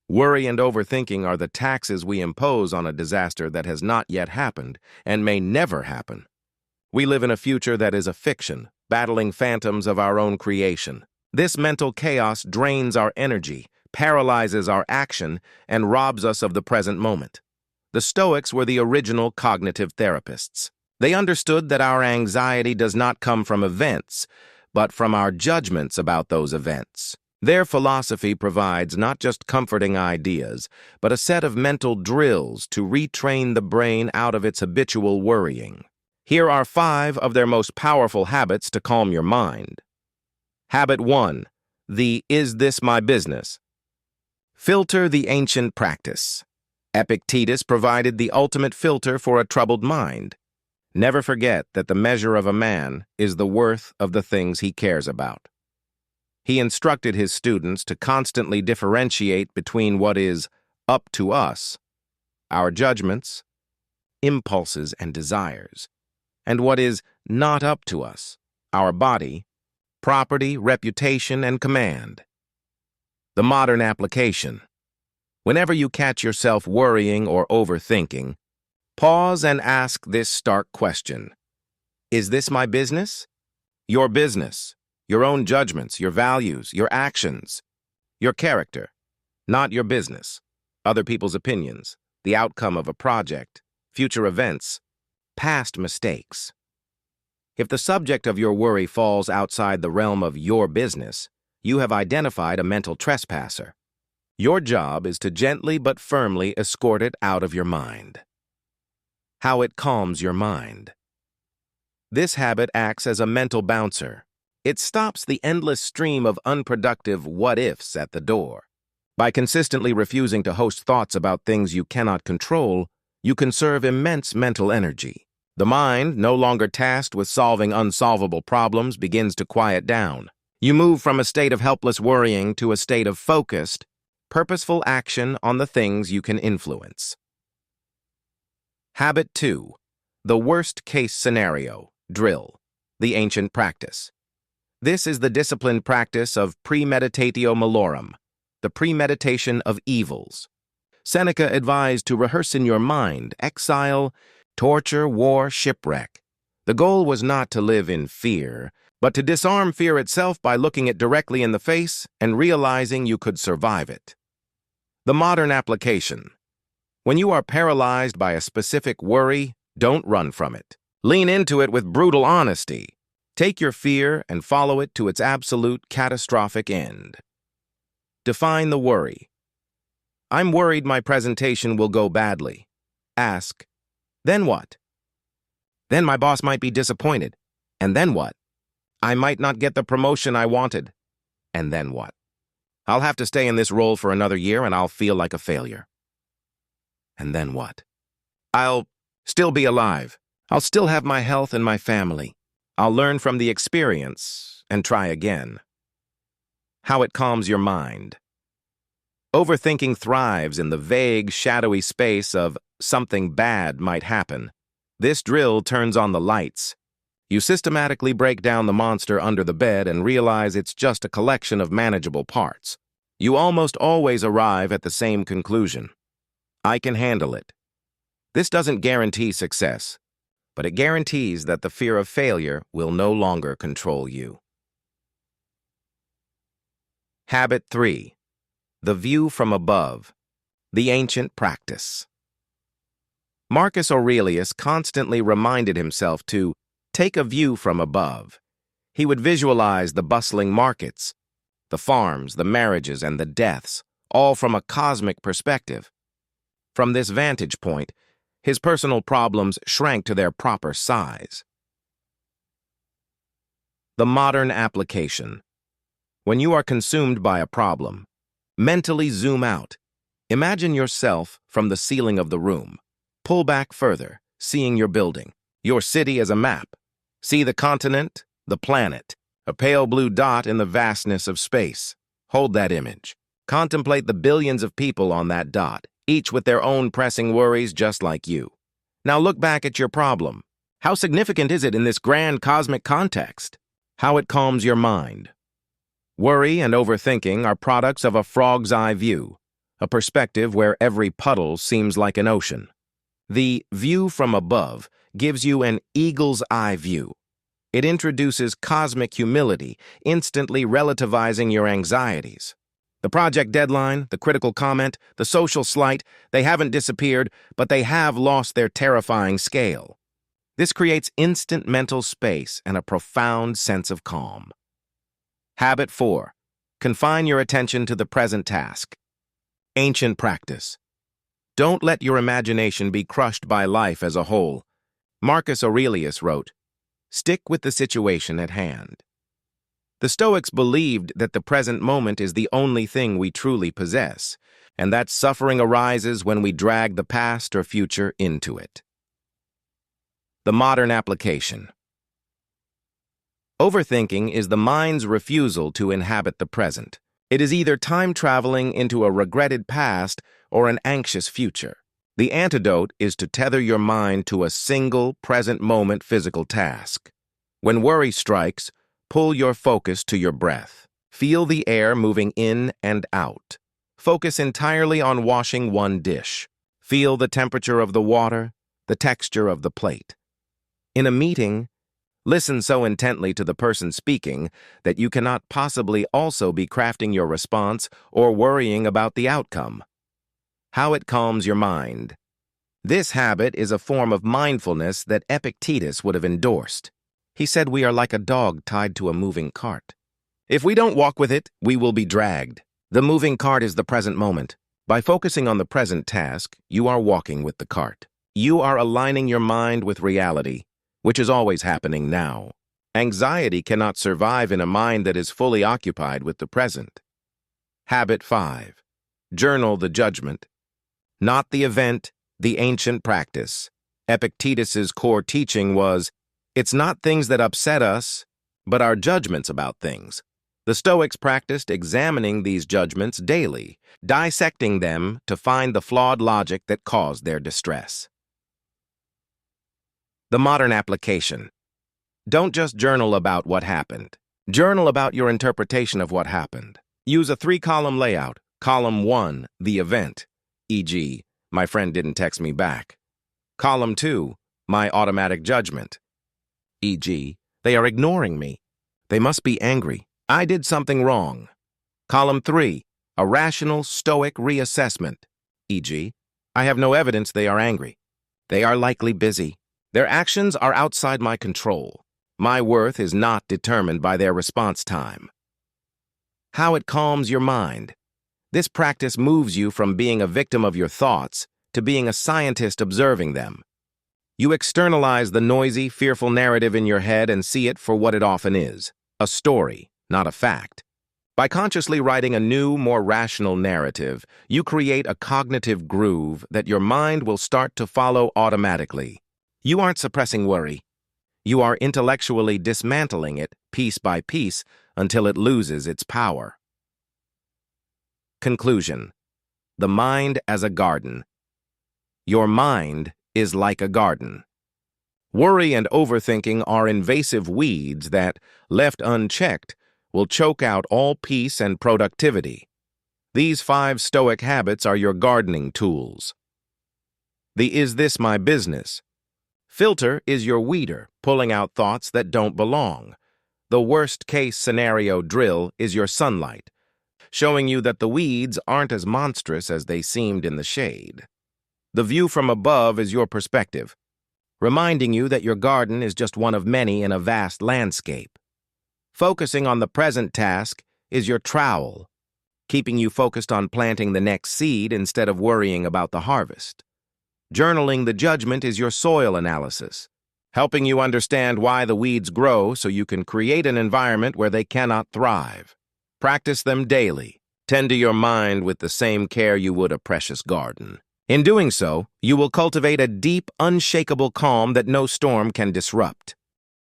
Worry and overthinking are the taxes we impose on a disaster that has not yet happened and may never happen. We live in a future that is a fiction, battling phantoms of our own creation. This mental chaos drains our energy, paralyzes our action, and robs us of the present moment. The Stoics were the original cognitive therapists. They understood that our anxiety does not come from events, but from our judgments about those events. Their philosophy provides not just comforting ideas, but a set of mental drills to retrain the brain out of its habitual worrying. Here are 5 of their most powerful habits to calm your mind. Habit 1. The "Is this my business?" Filter the ancient practice. Epictetus provided the ultimate filter for a troubled mind. Never forget that the measure of a man is the worth of the things he cares about. He instructed his students to constantly differentiate between what is up to us, our judgments, impulses, and desires, and what is not up to us, our body, property, reputation, and command. The modern application. Whenever you catch yourself worrying or overthinking, pause and ask this stark question. Is this my business? Your business. Your own judgments, your values, your actions, your character, not your business, other people's opinions, the outcome of a project, future events, past mistakes. If the subject of your worry falls outside the realm of your business, you have identified a mental trespasser. Your job is to gently but firmly escort it out of your mind. How it calms your mind. This habit acts as a mental bouncer. It stops the endless stream of unproductive what-ifs at the door. By consistently refusing to host thoughts about things you cannot control, you conserve immense mental energy. The mind, no longer tasked with solving unsolvable problems, begins to quiet down. You move from a state of helpless worrying to a state of focused, purposeful action on the things you can influence. Habit 2. The worst-case scenario, drill, the ancient practice. This is the disciplined practice of premeditatio malorum, the premeditation of evils. Seneca advised to rehearse in your mind exile, torture, war, shipwreck. The goal was not to live in fear, but to disarm fear itself by looking it directly in the face and realizing you could survive it. The modern application. When you are paralyzed by a specific worry, don't run from it. Lean into it with brutal honesty. Take your fear and follow it to its absolute catastrophic end. Define the worry. I'm worried my presentation will go badly. Ask, then what? Then my boss might be disappointed. And then what? I might not get the promotion I wanted. And then what? I'll have to stay in this role for another year and I'll feel like a failure. And then what? I'll still be alive. I'll still have my health and my family. I'll learn from the experience and try again. How it calms your mind. Overthinking thrives in the vague, shadowy space of something bad might happen. This drill turns on the lights. You systematically break down the monster under the bed and realize it's just a collection of manageable parts. You almost always arrive at the same conclusion. I can handle it. This doesn't guarantee success, but it guarantees that the fear of failure will no longer control you. Habit 3. The view from above, the ancient practice. Marcus Aurelius constantly reminded himself to take a view from above. He would visualize the bustling markets, the farms, the marriages, and the deaths, all from a cosmic perspective. From this vantage point, his personal problems shrank to their proper size. The modern application. When you are consumed by a problem, mentally zoom out. Imagine yourself from the ceiling of the room. Pull back further, seeing your building, your city as a map. See the continent, the planet, a pale blue dot in the vastness of space. Hold that image. Contemplate the billions of people on that dot, each with their own pressing worries just like you. Now look back at your problem. How significant is it in this grand cosmic context? How it calms your mind. Worry and overthinking are products of a frog's eye view. a perspective where every puddle seems like an ocean. The view from above gives you an eagle's eye view. It introduces cosmic humility, instantly relativizing your anxieties. The project deadline, the critical comment, the social slight, they haven't disappeared, but they have lost their terrifying scale. This creates instant mental space and a profound sense of calm. Habit 4. Confine your attention to the present task. Ancient practice. Don't let your imagination be crushed by life as a whole. Marcus Aurelius wrote, "Stick with the situation at hand." The Stoics believed that the present moment is the only thing we truly possess, and that suffering arises when we drag the past or future into it. The modern application. Overthinking is the mind's refusal to inhabit the present. It is either time traveling into a regretted past or an anxious future. The antidote is to tether your mind to a single, present moment physical task. When worry strikes, pull your focus to your breath. Feel the air moving in and out. Focus entirely on washing one dish. Feel the temperature of the water, the texture of the plate. In a meeting, listen so intently to the person speaking that you cannot possibly also be crafting your response or worrying about the outcome. How it calms your mind. This habit is a form of mindfulness that Epictetus would have endorsed. He said we are like a dog tied to a moving cart. If we don't walk with it, we will be dragged. The moving cart is the present moment. By focusing on the present task, you are walking with the cart. You are aligning your mind with reality, which is always happening now. Anxiety cannot survive in a mind that is fully occupied with the present. Habit 5. Journal the judgment. Not the event, the ancient practice. Epictetus's core teaching was, it's not things that upset us, but our judgments about things. The Stoics practiced examining these judgments daily, dissecting them to find the flawed logic that caused their distress. The modern application. Don't just journal about what happened. Journal about your interpretation of what happened. Use a 3-column layout. Column 1, the event, e.g., my friend didn't text me back. Column 2, my automatic judgment, e.g., they are ignoring me. They must be angry. I did something wrong. Column 3, a rational Stoic reassessment, e.g., I have no evidence they are angry. They are likely busy. Their actions are outside my control. My worth is not determined by their response time. How it calms your mind. This practice moves you from being a victim of your thoughts to being a scientist observing them. You externalize the noisy, fearful narrative in your head and see it for what it often is, a story, not a fact. By consciously writing a new, more rational narrative, you create a cognitive groove that your mind will start to follow automatically. You aren't suppressing worry. You are intellectually dismantling it piece by piece until it loses its power. Conclusion. The mind as a garden. Your mind is like a garden. Worry and overthinking are invasive weeds that, left unchecked, will choke out all peace and productivity. These 5 Stoic habits are your gardening tools. The "is this my business?" filter is your weeder, pulling out thoughts that don't belong. The worst-case scenario drill is your sunlight, showing you that the weeds aren't as monstrous as they seemed in the shade. The view from above is your perspective, reminding you that your garden is just one of many in a vast landscape. Focusing on the present task is your trowel, keeping you focused on planting the next seed instead of worrying about the harvest. Journaling the judgment is your soil analysis, helping you understand why the weeds grow so you can create an environment where they cannot thrive. Practice them daily. Tend to your mind with the same care you would a precious garden. In doing so, you will cultivate a deep, unshakable calm that no storm can disrupt.